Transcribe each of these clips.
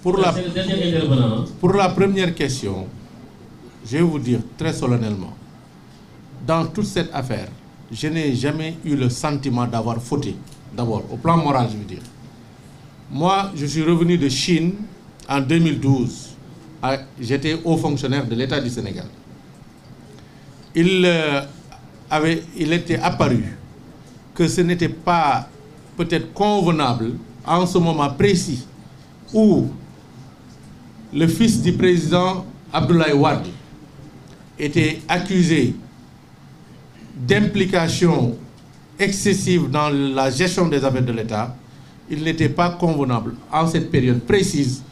Pour la première question, je vais vous dire très solennellement, dans toute cette affaire, je n'ai jamais eu le sentiment d'avoir fauté. D'abord, au plan moral, je veux dire. Moi, je suis revenu de Chine en 2012. J'étais haut fonctionnaire de l'État du Sénégal. Il était apparu que ce n'était pas peut-être convenable en ce moment précis où le fils du président Abdoulaye Wade était accusé d'implication excessive dans la gestion des affaires de l'État. Il n'était pas convenable en cette période précise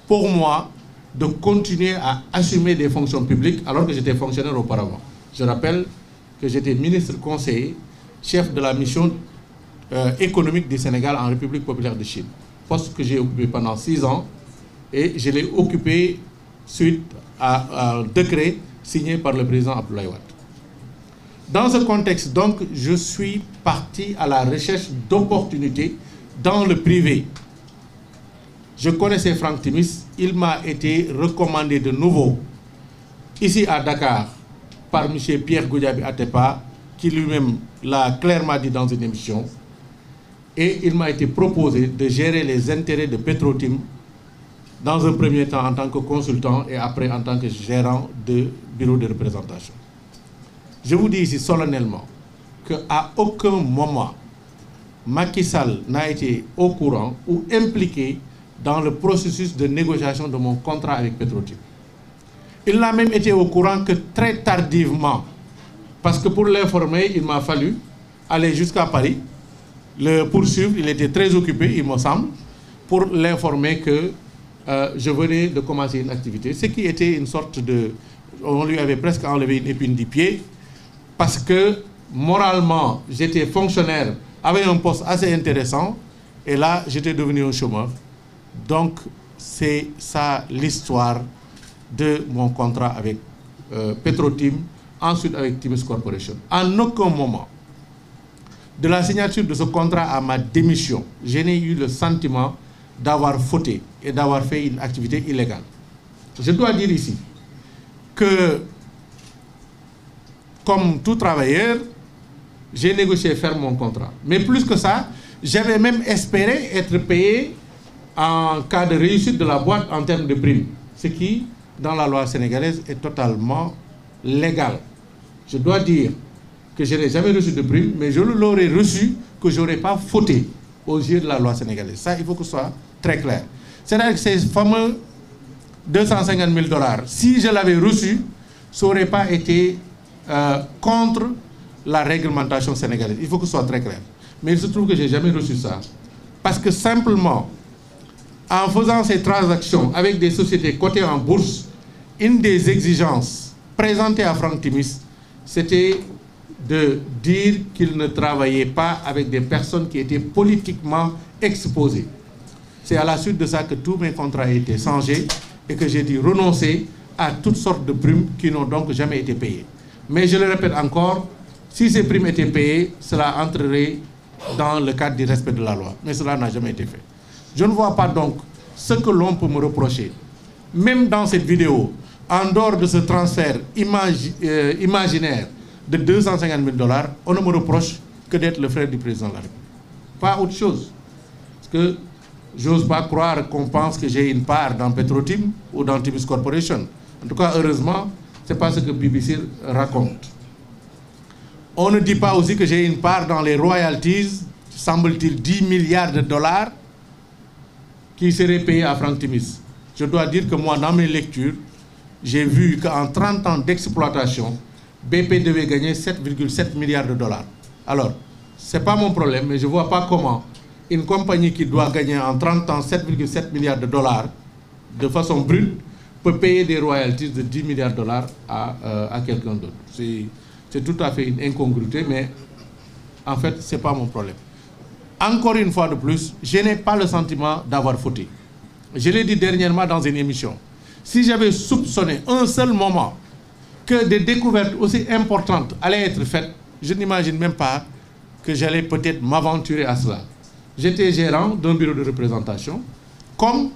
pour moi de continuer à assumer des fonctions publiques alors que j'étais fonctionnaire auparavant. Je rappelle que j'étais ministre conseiller, chef de la mission économique du Sénégal en République populaire de Chine, poste que j'ai occupé pendant 6 ans et je l'ai occupé suite à un décret signé par le président Abdoulaye Wade. Dans ce contexte, donc, je suis parti à la recherche d'opportunités dans le privé. Je connaissais Franck Timis, il m'a été recommandé de nouveau ici à Dakar par M. Pierre Goudiaby Atepa, qui lui-même l'a clairement dit dans une émission, et il m'a été proposé de gérer les intérêts de Petrotim dans un premier temps en tant que consultant et après en tant que gérant de bureau de représentation. Je vous dis ici solennellement qu'à aucun moment Macky Sall n'a été au courant ou impliqué dans le processus de négociation de mon contrat avec Petrotim. Il n'a même été au courant que très tardivement, parce que pour l'informer, il m'a fallu aller jusqu'à Paris, le poursuivre, il était très occupé, il me semble, pour l'informer que je venais de commencer une activité, ce qui était une sorte de... On lui avait presque enlevé une épine du pied, parce que moralement, j'étais fonctionnaire avec un poste assez intéressant, et là, j'étais devenu un chômeur. Donc, c'est ça l'histoire de mon contrat avec Petrotim, ensuite avec Timis Corporation. En aucun moment, de la signature de ce contrat à ma démission, je n'ai eu le sentiment d'avoir fauté et d'avoir fait une activité illégale. Je dois dire ici que, comme tout travailleur, j'ai négocié faire mon contrat. Mais plus que ça, j'avais même espéré être payé en cas de réussite de la boîte en termes de primes, ce qui, dans la loi sénégalaise, est totalement légal. Je dois dire que je n'ai jamais reçu de prime, mais je l'aurais reçu que je n'aurais pas fauté aux yeux de la loi sénégalaise. Ça, il faut que ce soit très clair. C'est-à-dire que ces fameux 250 000 $, si je l'avais reçu, ça n'aurait pas été contre la réglementation sénégalaise. Il faut que ce soit très clair. Mais il se trouve que je n'ai jamais reçu ça. Parce que simplement, en faisant ces transactions avec des sociétés cotées en bourse, une des exigences présentées à Franck Timis, c'était de dire qu'il ne travaillait pas avec des personnes qui étaient politiquement exposées. C'est à la suite de ça que tous mes contrats ont été changés et que j'ai dû renoncer à toutes sortes de primes qui n'ont donc jamais été payées. Mais je le répète encore, si ces primes étaient payées, cela entrerait dans le cadre du respect de la loi. Mais cela n'a jamais été fait. Je ne vois pas donc ce que l'on peut me reprocher. Même dans cette vidéo, en dehors de ce transfert imaginaire de 250 000 $, on ne me reproche que d'être le frère du président de la République. Pas autre chose. Parce que j'ose pas croire qu'on pense que j'ai une part dans Petrotim ou dans Timis Corporation. En tout cas, heureusement, ce n'est pas ce que BBC raconte. On ne dit pas aussi que j'ai une part dans les royalties, semble-t-il 10 milliards de $, qui seraient payés à Franck Timis. Je dois dire que moi, dans mes lectures, j'ai vu qu'en 30 ans d'exploitation, BP devait gagner 7,7 milliards de $. Alors, ce n'est pas mon problème, mais je ne vois pas comment une compagnie qui doit gagner en 30 ans 7,7 milliards de $, de façon brute, peut payer des royalties de 10 milliards de $ à quelqu'un d'autre. C'est tout à fait une incongruité, mais en fait, ce n'est pas mon problème. Encore une fois de plus, je n'ai pas le sentiment d'avoir fauté. Je l'ai dit dernièrement dans une émission. Si j'avais soupçonné un seul moment que des découvertes aussi importantes allaient être faites, je n'imagine même pas que j'allais peut-être m'aventurer à cela. J'étais gérant d'un bureau de représentation, comme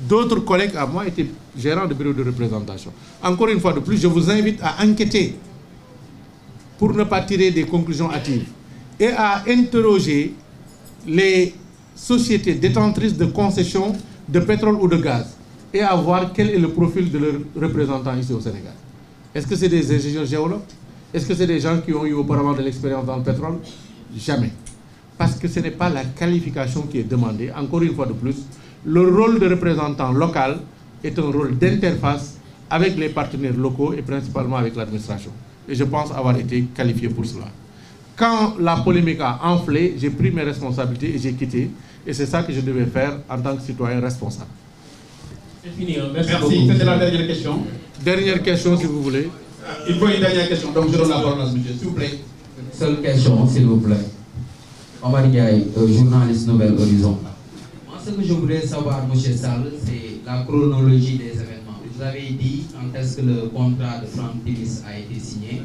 D'autres collègues à moi étaient gérants de bureau de représentation. Encore une fois de plus, je vous invite à enquêter pour ne pas tirer des conclusions hâtives et à interroger les sociétés détentrices de concessions de pétrole ou de gaz et à voir quel est le profil de leurs représentants ici au Sénégal. Est-ce que c'est des ingénieurs géologues? Est-ce que c'est des gens qui ont eu auparavant de l'expérience dans le pétrole? Jamais. Parce que ce n'est pas la qualification qui est demandée. Encore une fois de plus, le rôle de représentant local est un rôle d'interface avec les partenaires locaux et principalement avec l'administration. Et je pense avoir été qualifié pour cela. Quand la polémique a enflé, j'ai pris mes responsabilités et j'ai quitté. Et c'est ça que je devais faire en tant que citoyen responsable. C'est fini. Merci. C'était la dernière question. Dernière question, si vous voulez. Il faut une dernière question. Donc je donne la parole à ce monsieur, s'il vous plaît. Seule question, s'il vous plaît. Omar Ndiaye, journaliste Nouvel Horizon. Moi, ce que je voudrais savoir, M. Sall, c'est la chronologie des événements. Vous avez dit quand est-ce que le contrat de Franck Timis a été signé.